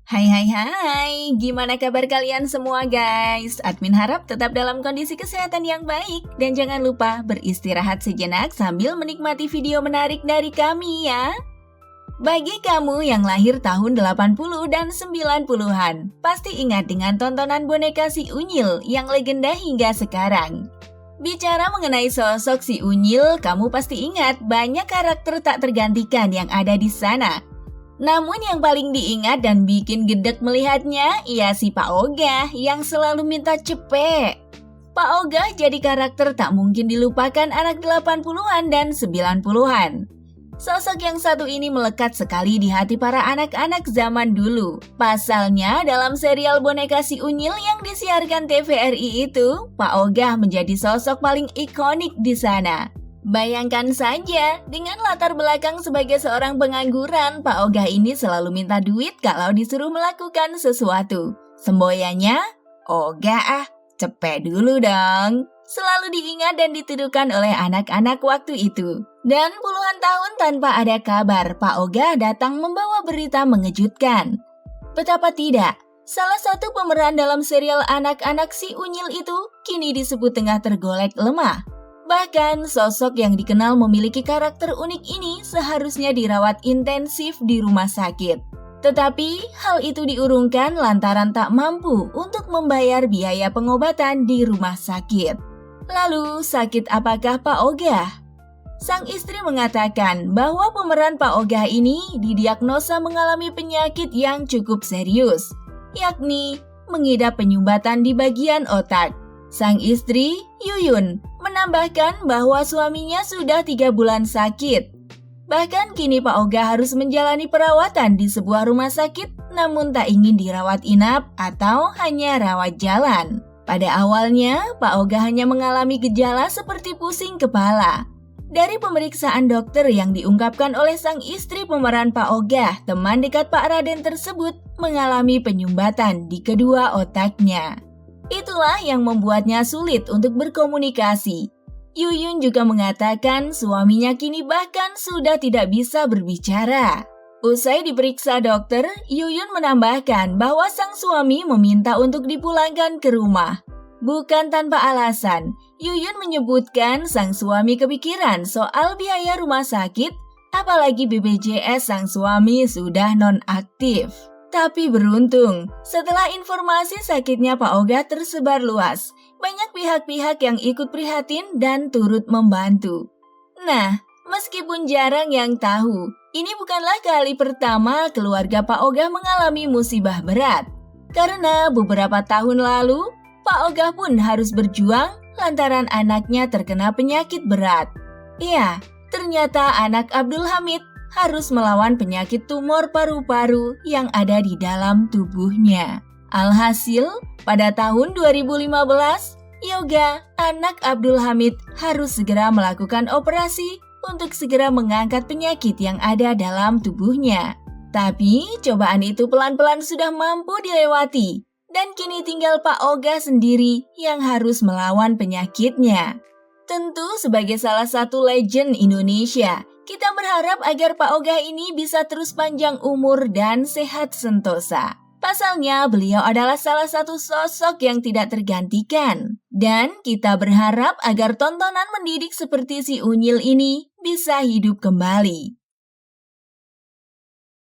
Hai, gimana kabar kalian semua guys? Admin harap tetap dalam kondisi kesehatan yang baik dan jangan lupa beristirahat sejenak sambil menikmati video menarik dari kami ya. Bagi kamu yang lahir tahun 80 dan 90-an, pasti ingat dengan tontonan boneka si Unyil yang legenda hingga sekarang. Bicara mengenai sosok si Unyil, kamu pasti ingat banyak karakter tak tergantikan yang ada di sana. Namun yang paling diingat dan bikin gedek melihatnya, ia si Pak Ogah yang selalu minta cepet. Pak Ogah jadi karakter tak mungkin dilupakan anak 80-an dan 90-an. Sosok yang satu ini melekat sekali di hati para anak-anak zaman dulu. Pasalnya dalam serial boneka si Unyil yang disiarkan TVRI itu, Pak Ogah menjadi sosok paling ikonik di sana. Bayangkan saja, dengan latar belakang sebagai seorang pengangguran, Pak Ogah ini selalu minta duit kalau disuruh melakukan sesuatu. Semboyannya, Ogah cepet dulu dong. Selalu diingat dan dituduhkan oleh anak-anak waktu itu. Dan puluhan tahun tanpa ada kabar, Pak Ogah datang membawa berita mengejutkan. Betapa tidak, salah satu pemeran dalam serial anak-anak si Unyil itu kini disebut tengah tergolek lemah. Bahkan sosok yang dikenal memiliki karakter unik ini seharusnya dirawat intensif di rumah sakit. Tetapi hal itu diurungkan lantaran tak mampu untuk membayar biaya pengobatan di rumah sakit. Lalu sakit apakah Pak Ogah? Sang istri mengatakan bahwa pemeran Pak Ogah ini didiagnosa mengalami penyakit yang cukup serius, yakni mengidap penyumbatan di bagian otak. Sang istri, Yuyun, menambahkan bahwa suaminya sudah 3 bulan sakit. Bahkan kini Pak Ogah harus menjalani perawatan di sebuah rumah sakit namun tak ingin dirawat inap atau hanya rawat jalan. Pada awalnya, Pak Ogah hanya mengalami gejala seperti pusing kepala. Dari pemeriksaan dokter yang diungkapkan oleh sang istri pemeran Pak Ogah, teman dekat Pak Raden tersebut mengalami penyumbatan di kedua otaknya. Itulah yang membuatnya sulit untuk berkomunikasi. Yuyun juga mengatakan suaminya kini bahkan sudah tidak bisa berbicara. Usai diperiksa dokter, Yuyun menambahkan bahwa sang suami meminta untuk dipulangkan ke rumah. Bukan tanpa alasan, Yuyun menyebutkan sang suami kepikiran soal biaya rumah sakit, apalagi BPJS sang suami sudah non-aktif. Tapi beruntung, setelah informasi sakitnya Pak Ogah tersebar luas, banyak pihak-pihak yang ikut prihatin dan turut membantu. Nah, meskipun jarang yang tahu, ini bukanlah kali pertama keluarga Pak Ogah mengalami musibah berat. Karena beberapa tahun lalu, Pak Ogah pun harus berjuang lantaran anaknya terkena penyakit berat. Ya, ternyata anak Abdul Hamid harus melawan penyakit tumor paru-paru yang ada di dalam tubuhnya. Alhasil, pada tahun 2015, Yoga, anak Abdul Hamid, harus segera melakukan operasi untuk segera mengangkat penyakit yang ada dalam tubuhnya. Tapi, cobaan itu pelan-pelan sudah mampu dilewati, dan kini tinggal Pak Ogah sendiri yang harus melawan penyakitnya. Tentu sebagai salah satu legend Indonesia, kita berharap agar Pak Ogah ini bisa terus panjang umur dan sehat sentosa. Pasalnya, beliau adalah salah satu sosok yang tidak tergantikan. Dan kita berharap agar tontonan mendidik seperti si Unyil ini bisa hidup kembali.